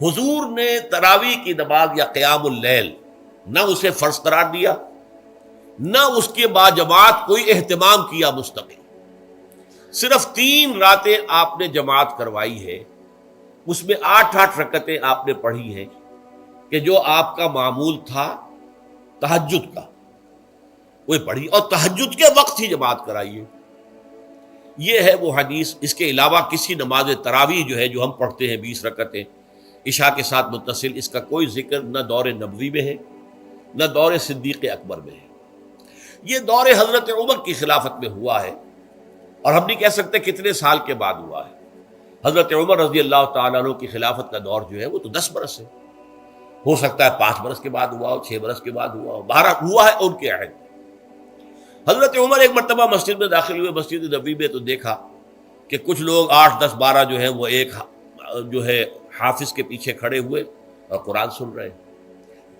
حضور نے تراویح کی نماز یا قیام اللیل نہ اسے فرض قرار دیا، نہ اس کے بعد جماعت کوئی اہتمام کیا مستقل، صرف 3 راتیں آپ نے جماعت کروائی ہے، اس میں 8 رکعتیں آپ نے پڑھی ہیں کہ جو آپ کا معمول تھا تہجد کا وہ پڑھی، اور تہجد کے وقت ہی جماعت کرائی ہے۔ یہ ہے وہ حدیث۔ اس کے علاوہ کسی نماز تراویح جو ہے جو ہم پڑھتے ہیں 20 رکعتیں عشاء کے ساتھ متصل، اس کا کوئی ذکر نہ دور نبوی میں ہے نہ دور صدیق اکبر میں ہے۔ یہ دور حضرت عمر کی خلافت میں ہوا ہے، اور ہم نہیں کہہ سکتے کتنے سال کے بعد ہوا ہے۔ حضرت عمر رضی اللہ تعالیٰ عنہ کی خلافت کا دور جو ہے وہ تو 10 برس ہے، ہو سکتا ہے 5 برس کے بعد ہوا ہو، 6 برس کے بعد ہوا ہو، 12 ہوا ہے ان کے عہد۔ حضرت عمر ایک مرتبہ مسجد میں داخل ہوئے، مسجد نبوی میں، تو دیکھا کہ کچھ لوگ 8 10 12 جو ہیں وہ ایک جو ہے حافظ کے پیچھے کھڑے ہوئے اور قرآن سن رہے ہیں،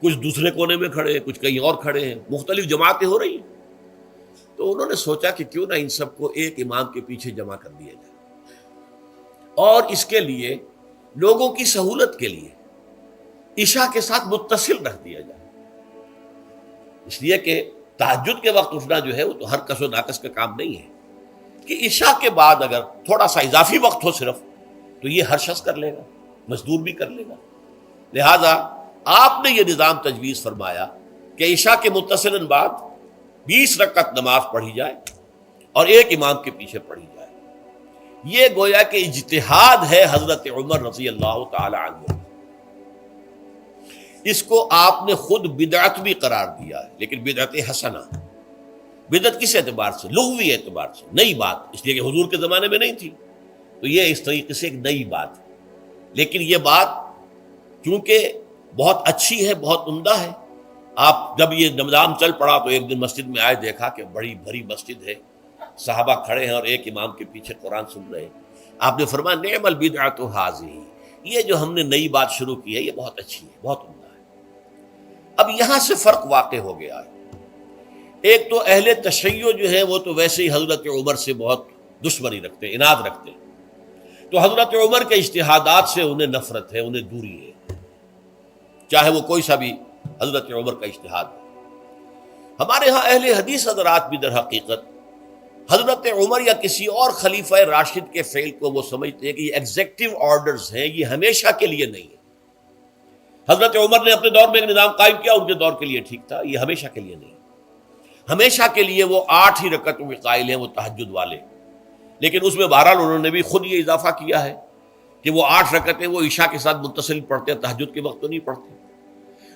کچھ دوسرے کونے میں کھڑے ہیں، کچھ کہیں اور کھڑے ہیں، مختلف جماعتیں ہو رہی ہیں۔ تو انہوں نے سوچا کہ کیوں نہ ان سب کو ایک امام کے پیچھے جمع کر دیا جائے، اور اس کے لیے لوگوں کی سہولت کے لیے عشاء کے ساتھ متصل رکھ دیا جائے، اس لیے کہ تہجد کے وقت اٹھنا جو ہے وہ تو ہر کس و ناقص کا کام نہیں ہے، کہ عشاء کے بعد اگر تھوڑا سا اضافی وقت ہو صرف، تو یہ ہر شخص کر لے گا، مزدور بھی کر لے گا۔ لہذا آپ نے یہ نظام تجویز فرمایا کہ عشاء کے متصلاً بعد 20 رکعت نماز پڑھی جائے اور ایک امام کے پیچھے پڑھی جائے۔ یہ گویا کہ اجتہاد ہے حضرت عمر رضی اللہ تعالی عنہ، اس کو آپ نے خود بدعت بھی قرار دیا ہے، لیکن بدعت حسنہ۔ بدعت کس اعتبار سے؟ لغوی اعتبار سے، نئی بات، اس لیے کہ حضور کے زمانے میں نہیں تھی، تو یہ اس طریقے سے ایک نئی بات ہے۔ لیکن یہ بات چونکہ بہت اچھی ہے، بہت عمدہ ہے، آپ جب یہ نظام چل پڑا تو ایک دن مسجد میں آئے، دیکھا کہ بڑی بھری مسجد ہے، صحابہ کھڑے ہیں اور ایک امام کے پیچھے قرآن سن رہے ہیں۔ آپ نے فرمایا نعم البدعۃ ھذہ، یہ جو ہم نے نئی بات شروع کی ہے یہ بہت اچھی ہے، بہت عمدہ ہے۔ اب یہاں سے فرق واقع ہو گیا ہے۔ ایک تو اہل تشیع جو ہے وہ تو ویسے ہی حضرت عمر سے بہت دشمنی رکھتے ہیں، عناد رکھتے ہیں، تو حضرت عمر کے اجتہادات سے انہیں نفرت ہے، انہیں دوری ہے، چاہے وہ کوئی سا بھی حضرت عمر کا اجتہاد ہو۔ ہمارے ہاں اہل حدیث حضرات بھی در حقیقت حضرت عمر یا کسی اور خلیفہ راشد کے فعل کو وہ سمجھتے ہیں کہ یہ ایگزیکٹو آرڈرز ہیں، یہ ہمیشہ کے لیے نہیں ہے۔ حضرت عمر نے اپنے دور میں ایک نظام قائم کیا، ان کے دور کے لیے ٹھیک تھا، یہ ہمیشہ کے لیے نہیں۔ ہمیشہ کے لیے وہ 8 ہی رکعتوں کے قائل ہیں، وہ تہجد والے، لیکن اس میں بہرحال انہوں نے بھی خود یہ اضافہ کیا ہے کہ وہ 8 رکعتیں وہ عشاء کے ساتھ متصل پڑھتے ہیں، تہجد کے وقت تو نہیں پڑھتے۔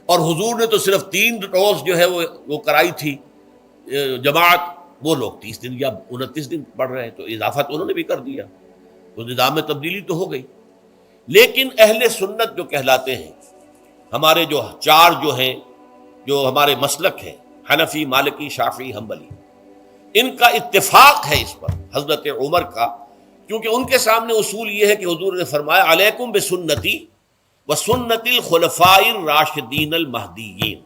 اور حضور نے تو صرف 3 روز جو ہے وہ کرائی تھی جماعت، وہ لوگ 30 دن یا 29 دن پڑھ رہے ہیں، تو اضافہ تو انہوں نے بھی کر دیا، تو نظام میں تبدیلی تو ہو گئی۔ لیکن اہل سنت جو کہلاتے ہیں، ہمارے جو 4 جو ہیں، جو ہمارے مسلک ہیں، حنفی، مالکی، شافعی، حنبلی، ان کا اتفاق ہے اس پر حضرت عمر کا، کیونکہ ان کے سامنے اصول یہ ہے کہ حضور نے فرمایا علیکم بسنتی وسنت الخلفاء الراشدین المہدیین،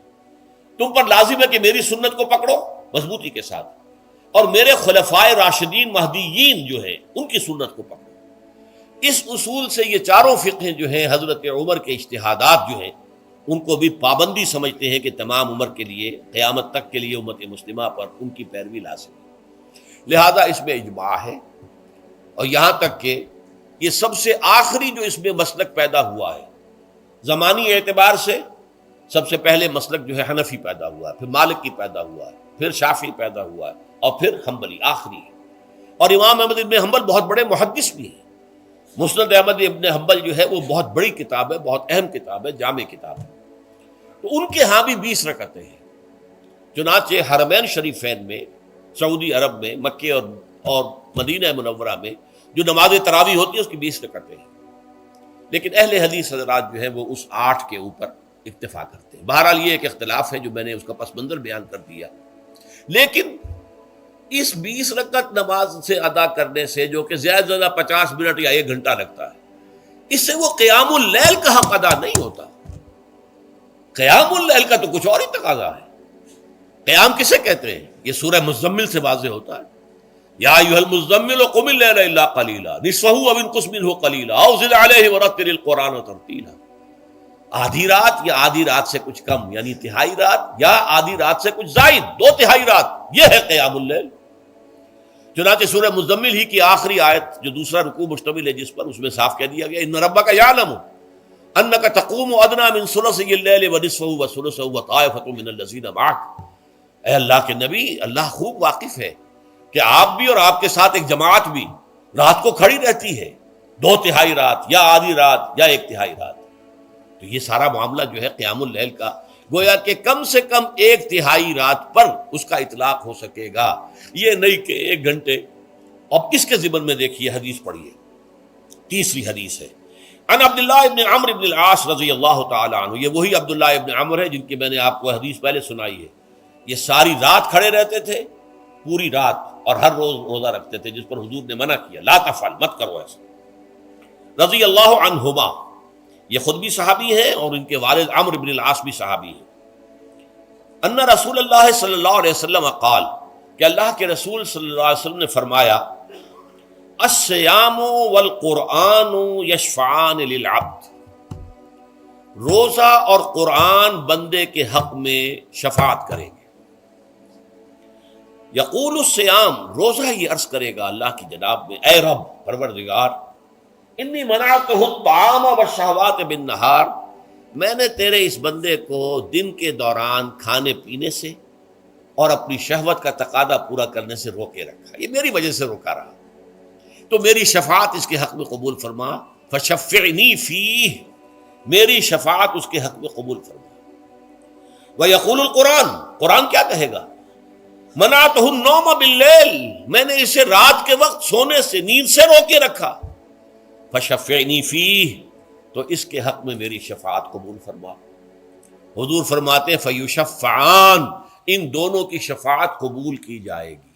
تم پر لازم ہے کہ میری سنت کو پکڑو مضبوطی کے ساتھ، اور میرے خلفاء راشدین مہدیین جو ہیں ان کی سنت کو پکڑو۔ اس اصول سے یہ 4 فقہیں جو ہیں حضرت عمر کے اجتہادات جو ہیں ان کو بھی پابندی سمجھتے ہیں کہ تمام عمر کے لیے، قیامت تک کے لیے امت مسلمہ پر ان کی پیروی لازم ہے۔ لہذا اس میں اجماع ہے، اور یہاں تک کہ یہ سب سے آخری جو اس میں مسلک پیدا ہوا ہے زمانی اعتبار سے، سب سے پہلے مسلک جو ہے حنفی پیدا ہوا ہے، پھر مالکی پیدا ہوا ہے، پھر شافعی پیدا ہوا ہے، اور پھر حنبلی آخری ہے۔ اور امام احمد ابن حنبل بہت بڑے محدث بھی ہیں، مسند احمد ابن حنبل جو ہے وہ بہت بڑی کتاب ہے، بہت اہم کتاب ہے، جامع کتاب ہے، تو ان کے ہاں بھی 20 رکعتیں ہیں۔ چنانچہ حرمین شریفین میں، سعودی عرب میں، مکے اور مدینہ منورہ میں جو نماز تراویح ہوتی ہے اس کی 20 رکعتیں ہیں، لیکن اہل حدیث حضرات جو ہیں وہ اس 8 کے اوپر اکتفا کرتے ہیں۔ بہرحال یہ ایک اختلاف ہے جو میں نے اس کا پس منظر بیان کر دیا، لیکن اس 20 رکعت نماز سے ادا کرنے سے، جو کہ زیادہ سے زیادہ 50 منٹ یا 1 گھنٹہ لگتا ہے، اس سے وہ قیام اللیل کا حق ادا نہیں ہوتا۔ قیام اللیل کا تو کچھ اور ہی تقاضا ہے۔ قیام کسے کہتے ہیں؟ یہ سورہ مزمل سے واضح ہوتا ہے، یا ایھا المزمل قم اللیل الا قلیلا نصفہ او انقص منہ قلیلا او زد علیہ ورتل القرآن ترتیلا۔ آدھی رات یا آدھی رات سے کچھ کم، یعنی تہائی رات یا آدھی رات سے کچھ زائد، 2/3 رات، یہ ہے قیام اللیل۔ چنانچہ سورہ مزمل ہی کی آخری آیت جو دوسرا رکوع مشتمل ہے جس پر، اس میں صاف کہہ دیا گیا ان ربک یعلم انک تقوم ادنی من ثلثی اللیل ونصفہ وثلثہ وطائفۃ من الذین معک۔ اے اللہ کے نبی، اللہ خوب واقف ہے کہ آپ بھی اور آپ کے ساتھ ایک جماعت بھی رات کو کھڑی رہتی ہے، 2/3 رات یا آدھی رات یا 1/3 رات۔ تو یہ سارا معاملہ جو ہے قیام اللیل کا، گویا کہ کم سے کم 1/3 رات پر اس کا اطلاق ہو سکے گا، یہ نہیں کہ 1 گھنٹے۔ اب اس کے ضمن میں دیکھیے حدیث پڑھیے، تیسری حدیث ہے ان عبداللہ ابن عمرو ابن العاص رضی اللہ تعالی عنہ۔ یہ وہی عبداللہ ابن عمرو ہے جن کی میں نے آپ کو حدیث پہلے سنائی ہے۔ یہ ساری رات کھڑے رہتے تھے، پوری رات، اور ہر روز روزہ رکھتے تھے، جس پر حضور نے منع کیا، لا تفعل، مت کرو ایسا۔ رضی اللہ عنہما، یہ خود بھی صحابی ہیں اور ان کے والد عمرو بن العاص بھی صحابی ہیں۔ ان رسول اللہ صلی اللہ علیہ وسلم قال، کہ اللہ کے رسول صلی اللہ علیہ وسلم نے فرمایا الصیام والقرآن یشفعان للعبد، روزہ اور قرآن بندے کے حق میں شفاعت کریں گے۔ یقول الصیام، روزہ یہ عرض کرے گا اللہ کی جناب میں، اے رب پروردگار، انی منعتہ الطعام والشہوات بالنہار، میں نے تیرے اس بندے کو دن کے دوران کھانے پینے سے اور اپنی شہوت کا تقاضا پورا کرنے سے روکے رکھا، یہ میری وجہ سے روکا رہا، تو میری شفاعت اس کے حق میں قبول فرما، فشفعنی فیہ، میری شفاعت اس کے حق میں قبول فرما۔ ویقول القرآن، قرآن کیا کہے گا، منعتہ النوم باللیل، میں نے اسے رات کے وقت سونے سے، نیند سے روکے رکھا، فشفعنی فیہ، تو اس کے حق میں میری شفاعت قبول فرما۔ حضور فرماتے ہیں فیشفعان، ان دونوں کی شفاعت قبول کی جائے گی۔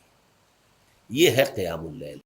یہ ہے قیام اللیل۔